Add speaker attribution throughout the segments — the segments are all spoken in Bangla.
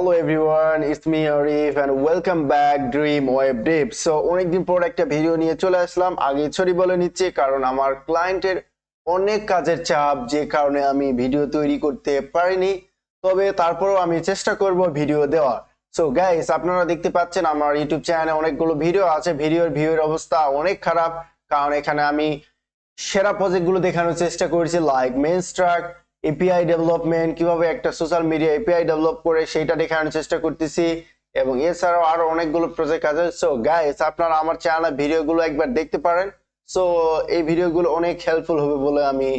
Speaker 1: Hello everyone, it's me Arif and welcome back Dream Web Dev. So অনেকদিন পর একটা ভিডিও নিয়ে চলে আসলাম। আগে সরি বলে নিচ্ছি কারণ আমার ক্লায়েন্টের অনেক কাজের চাপ, যে কারণে আমি ভিডিও তৈরি করতে পারিনি। তবে তারপরেও আমি চেষ্টা করব ভিডিও দেওয়ার। সো গাইস, আপনারা দেখতে পাচ্ছেন আমার ইউটিউব চ্যানেলে অনেকগুলো ভিডিও আছে। ভিডিওর ভিউয়ের অবস্থা অনেক খারাপ, কারণ এখানে আমি সেরা প্রজেক্টগুলো দেখানোর চেষ্টা করেছি, like main stack, API development, কিভাবে একটা সোশ্যাল মিডিয়া এপিআই ডেভেলপ করে সেটা দেখানোর চেষ্টা করতেছি, এবং এছাড়াও আরো অনেকগুলো প্রজেক্ট আছে। সো গাইস, আপনারা আমার চ্যানেলের ভিডিওগুলো একবার দেখতে পারেন। সো এই ভিডিওগুলো অনেক হেল্পফুল হবে বলে আমি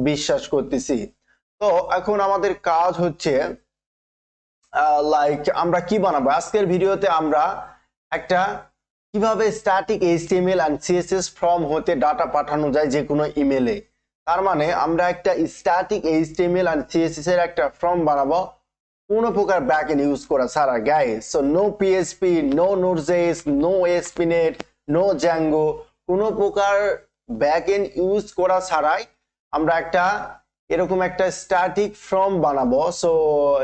Speaker 1: বিশ্বাস করতেছি। তো এখন আমাদের কাজ হচ্ছে লাইক আমরা কি বানাবো আজকের ভিডিওতে। আমরা একটা কিভাবে static HTML and CSS form হতে ডাটা পাঠানো যায় যে কোনো ইমেলে। তার মানে আমরা একটা স্ট্যাটিক এইচটিএমএল এন্ড সিএসএস এর একটা ফর্ম বানাবো কোনো প্রকার ব্যাকএন্ড ইউজ করা ছাড়া guys. So no PHP, no NodeJS, no ASP NET, no Django, কোনো প্রকার ব্যাকএন্ড ইউজ করা ছাড়াই আমরা একটা এরকম একটা স্ট্যাটিক ফর্ম বানাবো। সো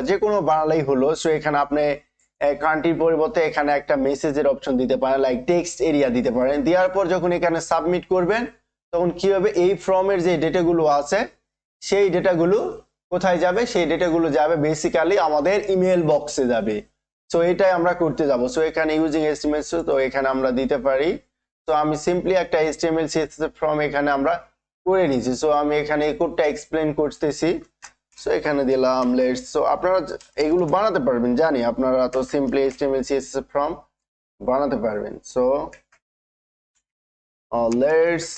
Speaker 1: যে কোনো বানালেই হলো। সো এখানে আপনি কান্ট্রির পরিবর্তে এখানে একটা মেসেজের অপশন দিতে পারেন, লাইক টেক্সট এরিয়া দিতে পারেন। দেওয়ার পর যখন এখানে সাবমিট করবেন তখন কি হবে, এই ফর্মের যে ডেটাগুলো আছে সেই ডেটাগুলো কোথায় যাবে, সেই ডেটাগুলো যাবে বেসিক্যালি আমাদের ইমেল বক্সে যাবে। সো এটাই আমরা করতে যাব। সো এখানে ইউজিং এইচটিএমএল, তো এখানে আমরা দিতে পারি। তো আমি সিম্পলি একটা এইচটিএমএল সিএসএস ফর্ম এখানে আমরা করে নিয়েছি। সো আমি এখানে এই কোডটা এক্সপ্লেন করতেছি। সো এখানে দিলাম লেটস। সো আপনারা এগুলো বানাতে পারবেন, জানি আপনারা তো সিম্পলি এইচটিএমএল সিএসএস ফর্ম বানাতে পারবেন। So let's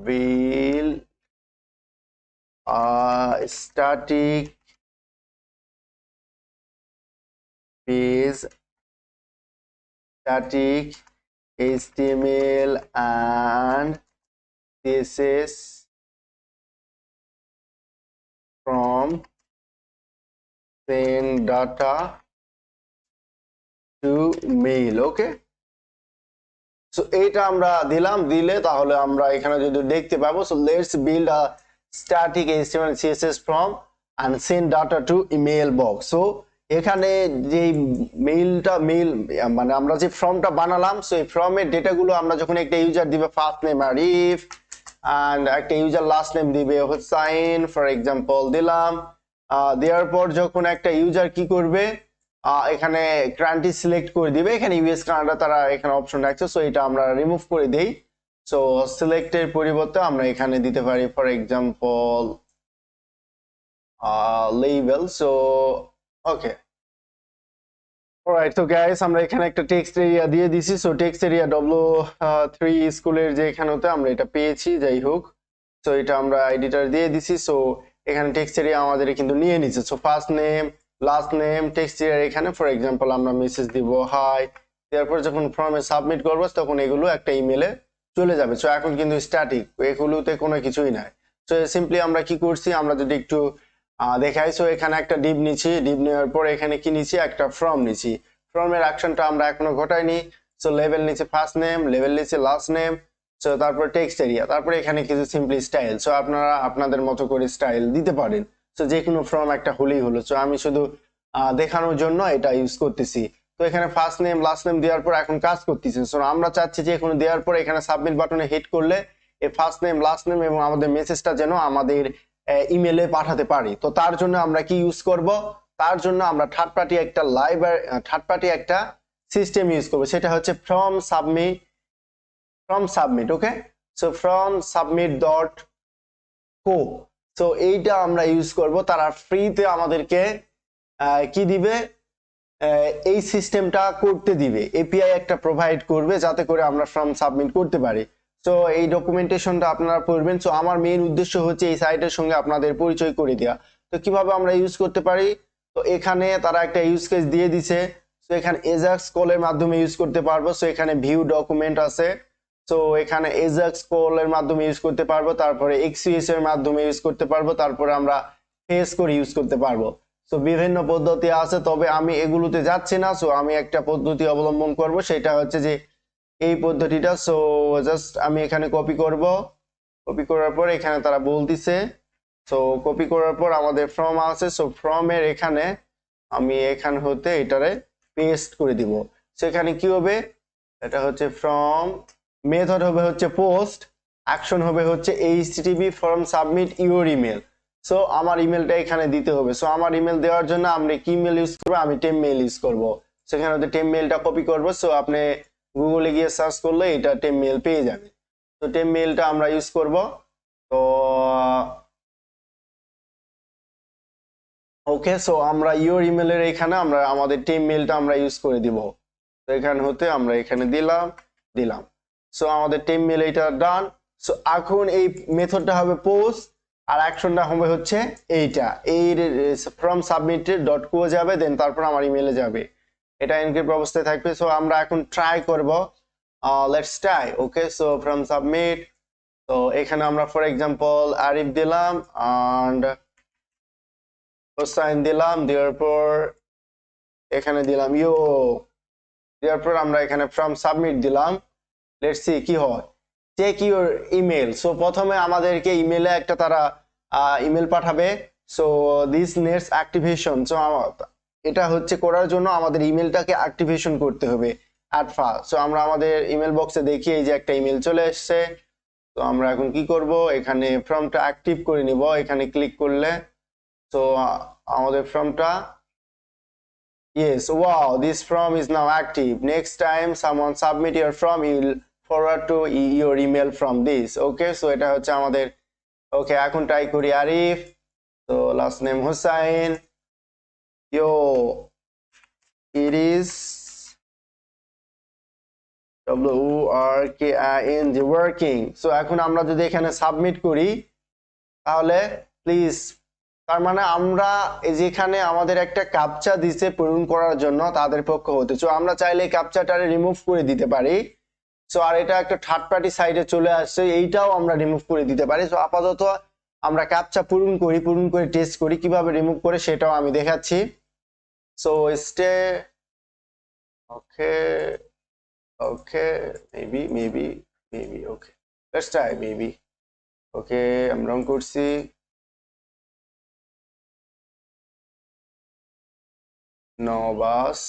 Speaker 1: build a static page, static HTML and CSS from send data to mail. Okay, so এইটা আমরা দিলাম, দিলে তাহলে আমরা এখানে যদি দেখতে পাবো। So let's build a static HTML CSS form and send data to email box. So এখানে যে মেইল মানে আমরা যে ফর্মটা বানালাম, সো এই ফর্মের ডেটাগুলো আমরা যখন একটা ইউজার দিবে, ফার্স্ট নেম আরিফ এন্ড একটা ইউজার লাস্ট নেম দিবে হোসাইন ফর এক্সাম্পল দিলাম। দেওয়ার পর যখন একটা ইউজার কি করবে, এখানে কান্ট্রি সিলেক্ট করে দিবে। এখানে ইউএস কানাডা তারা এখানে অপশন রাখছে, সো এটা আমরা রিমুভ করে দেই। সো সিলেক্টের পরিবর্তে আমরা এখানে দিতে পারি for example level. So okay, alright. তো গাইস, আমরা এখানে একটা টেক্সট এরিয়া দিয়ে দিছি। সো টেক্সট এরিয়া W3 স্কুলের যে এখানেতে আমরা এটা পেয়েছি, যাই হোক। সো এটা আমরা এডিটর দিয়ে দিছি। সো এখানে টেক্সট এরিয়া আমাদের কিন্তু নিয়ে নিচ্ছে। So first name, last name, text area এখানে ফর এক্সাম্পল আমরা মেসেজ দিব হাই। তারপর যখন ফর্মে সাবমিট করবো তখন এগুলো একটা ইমেলে চলে যাবে। সো এখন কিন্তু স্ট্যাটিক, এগুলোতে কোনো কিছুই নাই। সো সিম্পলি আমরা কি করছি, আমরা যদি একটু দেখাই। সো এখানে একটা ডিপ নিচ্ছি, ডিপ নেওয়ার পর এখানে কি নিচ্ছি, একটা ফর্ম নিচ্ছি। ফর্মের অ্যাকশনটা আমরা এখনো ঘটাইনি। সো লেভেল নিচে ফার্স্ট নেম, লেভেল নিচে লাস্ট নেম, সো তারপর টেক্সট এরিয়া, তারপরে এখানে কিছু সিম্পলি স্টাইল। সো আপনারা আপনাদের মতো করে স্টাইল দিতে পারেন। সো যে কোনো ফর্ম একটা হলেই হলো। সো আমি শুধু দেখানোর জন্য এটা ইউজ করতেছি। তো এখানে ফার্স্ট নেম লাস্ট নেম দেওয়ার পর এখন কাজ করতেছি। সো আমরা চাচ্ছি যে এখন দেওয়ার পর এখানে সাবমিট বাটনে হিট করলে এই ফার্স্ট নেম লাস্ট নেম এবং আমাদের মেসেজটা যেন আমাদের ইমেলে পাঠাতে পারি। তো তার জন্য আমরা কি ইউজ করব, তার জন্য আমরা থার্ড পার্টি একটা সিস্টেম ইউজ করব, সেটা হচ্ছে from submit. Okay, so from submit dot co. So এইটা আমরা ইউজ করব। তারা ফ্রিতে আমাদেরকে কি দিবে, এই সিস্টেমটা করতে দিবে, এপিআই একটা প্রোভাইড করবে যাতে করে আমরা ফর্ম সাবমিট করতে পারি। সো এই ডকুমেন্টেশনটা আপনারা পড়বেন। সো আমার মেইন উদ্দেশ্য হচ্ছে এই সাইটের সঙ্গে আপনাদের পরিচয় করে দেওয়া। তো কিভাবে আমরা ইউজ করতে পারি, তো এখানে তারা একটা ইউজ কেস দিয়ে দিছে। সো এখানে এজাক্স কলের মাধ্যমে ইউজ করতে পারবো। সো এখানে ভিউ ডকুমেন্ট আছে, সো এখানে এজাক্স কলের মাধ্যমে ইউজ করতে পারবো, তারপরে এক্সইউএস এর মাধ্যমে ইউজ করতে পারবো, তারপরে আমরা ফেস করে ইউজ করতে পারবো। সো বিভিন্ন পদ্ধতি আছে, তবে আমি এগুলোতে যাচ্ছি না। সো আমি একটা পদ্ধতি অবলম্বন করব, সেটা হচ্ছে যে এই পদ্ধতিটা। সো জাস্ট আমি এখানে কপি করব, কপি করার পর এখানে তারা বলতিছে সো কপি করার পর আমাদের ফ্রম আছে, সো ফ্রম এর এখানে আমি এখান হতে এটারে পেস্ট করে দিব। সেখানে কি হবে, এটা হচ্ছে ফ্রম, মেথড হবে হচ্ছে পোস্ট, অ্যাকশন হবে হচ্ছে HTTP form submit your email. So আমার ইমেলটা এখানে দিতে হবে। সো আমার ইমেল দেওয়ার জন্য আমরা কি ইমেল ইউজ করবো, আমি টেম মেল ইউজ করব। সেখানে হচ্ছে টেম মেলটা কপি করব। সো আপনি গুগলে গিয়ে সার্চ করলে এটা টেম মেল পেয়ে যাবে। তো টেম মেলটা আমরা ইউজ করব। তো ওকে, সো আমরা ইউর ইমেলের এখানে আমরা আমাদের টেম মেলটা আমরা ইউজ করে দিব। তো এখান হতে আমরা এখানে দিলাম। সো আমাদের টেম মেল এটা ডান। সো এখন এই মেথডটা হবে পোস্ট আর অ্যাকশনটা হবে হচ্ছে এইটা, এই ফ্রম সাবমিটেড ডট কো যাবে, দেন তারপর আমার ইমেলে যাবে, এটা এনক্রিপ্ট অবস্থায় থাকবে। সো আমরা এখন ট্রাই করব, let's try. Okay, so from submit, তো এখানে আমরা ফর এক্সাম্পল আরিফ দিলাম এন্ড সাইন দিলাম, দেওয়ার পর এখানে দিলাম ইউ, দেওয়ার পর আমরা এখানে ফ্রম সাবমিট দিলাম। লেটস সি কি হয়, চেক ইউর ইমেল। সো প্রথমে আমাদেরকে ইমেলে একটা তারা ইমেল পাঠাবে। So this নেটস activation. সো এটা হচ্ছে করার জন্য আমাদের ইমেলটাকে অ্যাক্টিভেশন করতে হবে অ্যাট ফার্স্ট। সো আমরা আমাদের ইমেল বক্সে দেখি এই যে একটা ইমেল চলে এসেছে। তো আমরা এখন কি করব, এখানে ফর্মটা অ্যাক্টিভ করে নিব, এখানে ক্লিক করলে। তো আমাদের ফর্মটা, yes, wow, this form is now active. Next time someone submit your form, you will forward to your email from this. Okay, so এটা হচ্ছে আমাদের। ওকে, এখন ট্রাই করি আরিফ, তো last name Hussain, yo, it is WORKING working. So এখন আমরা যদি এখানে সাবমিট করি তাহলে প্লিজ, তার মানে আমরা যেখানে আমাদের একটা ক্যাপচা দিছে পূরণ করার জন্য তাদের পক্ষ হতে, সো আমরা চাইলে ক্যাপচাটারে রিমুভ করে দিতে পারি। সো আর এটা একটা থার্ড পার্টি সাইডে চলে আসছে, এইটাও আমরা রিমুভ করে দিতে পারি। সো আপাতত আমরা ক্যাপচা পূরণ করে টেস্ট করি কিভাবে রিমুভ করে, সেটাও আমি দেখাচ্ছি। So stay, okay okay, maybe okay, let's try maybe. Okay, আমরা রান করছি। বাস,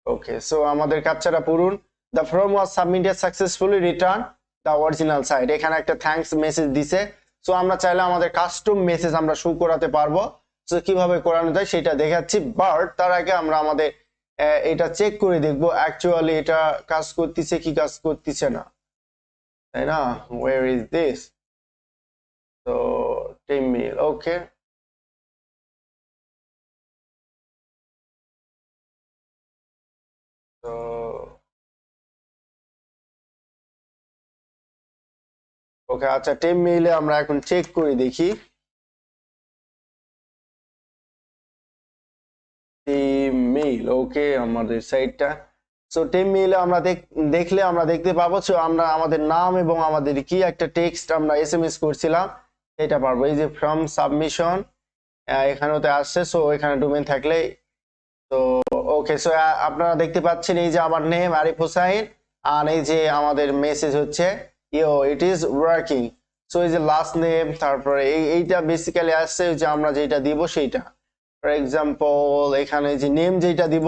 Speaker 1: ওকে, সো আমাদের ক্যাপচাটা পূরণ। The form was submitted successfully, return the original site. এখানে একটা থ্যাঙ্কস মেসেজ দিছে। সো আমরা চাইলে আমাদের কাস্টম মেসেজ আমরা শো করাতে পারবো। সো কিভাবে করানো যায় সেটা দেখাচ্ছি, বাট তার আগে আমরা আমাদের এটা চেক করে দেখবো অ্যাকচুয়ালি এটা কাজ করতেছে কি কাজ করতেছে না, তাই না? Where is this? তো টিম মেল, ওকে, তো ওকে, আচ্ছা, টিম মেইলে আমরা এখন চেক করে দেখি। টিম মেইল, ওকে, আমাদের সাইটটা। সো টিম মেইলে আমরা দেখলে আমরা দেখতে পাবো। সো আমরা আমাদের নাম এবং আমাদের কি একটা টেক্সট আমরা এসএমএস করছিলাম এটা পারবো। এই যে ফ্রম সাবমিশন এখানেতে আসছে। সো এখানে ডোমেন থাকলে, তো ওকে, সো আপনারা দেখতে পাচ্ছেন এই যে আমার নেম আরিফ হোসাইন, আর এই যে আমাদের মেসেজ হচ্ছে ইও ইট ইজ ওয়ার্কিং। সো এই যে লাস্ট নেম, তারপরে এইটা বেসিক্যালি আসছে যে আমরা যেটা দিব সেইটা। ফর এক্সাম্পল এখানে যে নেম যেটা দিব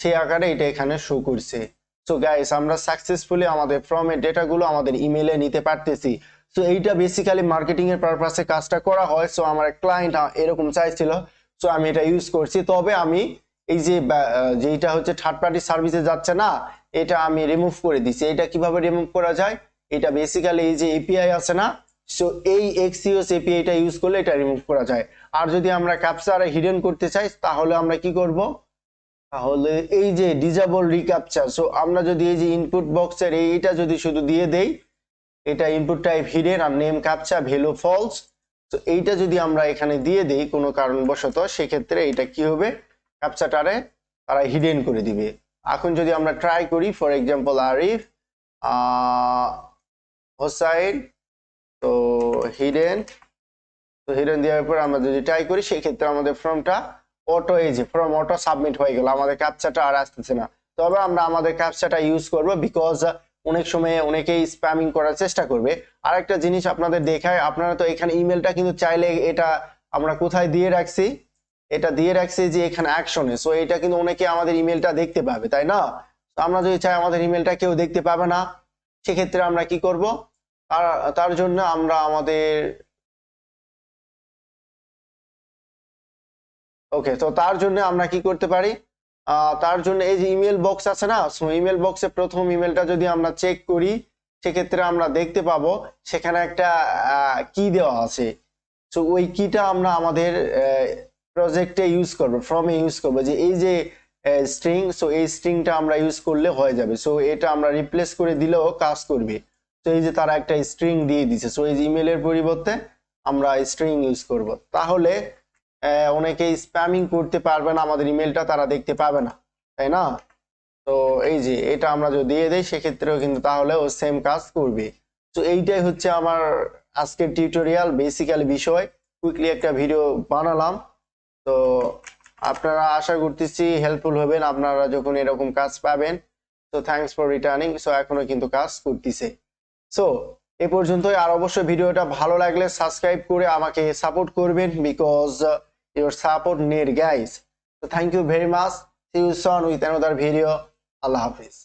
Speaker 1: সেই আকারে এটা এখানে শো করছে। সো গাইস, আমরা সাকসেসফুলি আমাদের ফর্মের ডেটাগুলো আমাদের ইমেলে নিতে পারতেছি। সো এইটা বেসিক্যালি মার্কেটিং এর পারপাসে কাজটা করা হয়। সো আমার ক্লায়েন্ট এরকম চাইছিল, সো আমি এটা ইউজ করছি। তবে আমি এই যে যেটা হচ্ছে থার্ড পার্টি সার্ভিসে যাচ্ছে না, এটা আমি রিমুভ করে দিছি। এটা কিভাবে রিমুভ করা যায়, এটা বেসিক্যালি এই যে এপিআই আছে না, সো এই এক্সিওস এপিআইটা ইউজ করলে এটা রিমুভ করা যায়। আর যদি আমরা ক্যাপচা হিডেন করতে চাই তাহলে আমরা কি করব, তাহলে এই যে ডিজেবল রিক্যাপচা। সো আমরা যদি এই যে ইনপুট বক্সের এইটা যদি শুধু দিয়ে দেই, এটা ইনপুট টাইপ হিডেন আর নেম ক্যাপচা ভ্যালু ফলস, তো এইটা যদি আমরা এখানে দিয়ে দেই কোনো কারণবশত, সেক্ষেত্রে এটা কি হবে, ক্যাপচাটারে তারা হিডেন করে দিবে। এখন যদি আমরা ট্রাই করি ফর এক্সাম্পল আরিফ হোসাইন, তো হিডেন, তো হিডেন দেওয়ার পর আমরা যদি ট্রাই করি সেক্ষেত্রে আমাদের ফর্মটা অটো, এই যে ফর্ম অটো সাবমিট হয়ে গেল, আমাদের ক্যাপচাটা আর আসতেছে না। তবে আমরা আমাদের ক্যাপচাটা ইউজ করব বিকজ অনেক সময় অনেকেই স্প্যামিং করার চেষ্টা করবে। আর একটা জিনিস আপনাদের দেখায়, আপনারা তো এখানে ইমেলটা কিন্তু চাইলে এটা আমরা কোথায় দিয়ে রাখছি, এটা দিয়ে রাখছি যে এখানে অ্যাকশনে। সো এটা কিন্তু অনেকে আমাদের ইমেলটা দেখতে পাবে, তাই না? তো আমরা যদি চাই আমাদের ইমেলটা কেউ দেখতে পাবে না, সেক্ষেত্রে আমরা কি করব? তার তার জন্য আমরা আমাদের ওকে, তো তার জন্য আমরা কি করতে পারি? তার জন্য এই যে ইমেল বক্স আছে না, সো ইমেল বক্সে প্রথম ইমেলটা যদি আমরা চেক করি, সেক্ষেত্রে আমরা দেখতে পাবো সেখানে একটা কি দেওয়া আছে। সো ওই কিটা আমরা আমাদের প্রজেক্টে ইউজ করব, ফর্মে ইউজ করব, যে এই যে স্ট্রিং, সো এই স্ট্রিংটা আমরা ইউজ করলে হয়ে যাবে। সো এটা আমরা রিপ্লেস করে দিলেও কাজ করবে। তো এই যে তারা একটা স্ট্রিং দিয়ে দিছে, সো এই যে ইমেলের পরিবর্তে আমরা স্ট্রিং ইউজ করব, তাহলে অনেকেই স্প্যামিং করতে পারবে না, আমাদের ইমেলটা তারা দেখতে পাবে না, তাই না? তো এই যে এটা আমরা যদি দিয়ে দেই, সেক্ষেত্রেও কিন্তু তাহলে ও সেম কাজ করবে। তো এইটাই হচ্ছে আমার আজকের টিউটোরিয়াল বেসিক্যালি বিষয়, কুইকলি একটা ভিডিও বানালাম। তো আপনারা আশা করতেছি হেল্পফুল হবেন আপনারা যখন এরকম কাজ পাবেন। তো থ্যাঙ্কস ফর রিটার্নিং। সো এখনো কিন্তু কাজ করতেছে। সো এ পর্যন্তই। আর অবশ্যই ভিডিওটা ভালো লাগলে সাবস্ক্রাইব করে আমাকে সাপোর্ট করবেন, because your support need guys. তো thank you very much. See you soon with another video. আল্লাহ হাফিজ।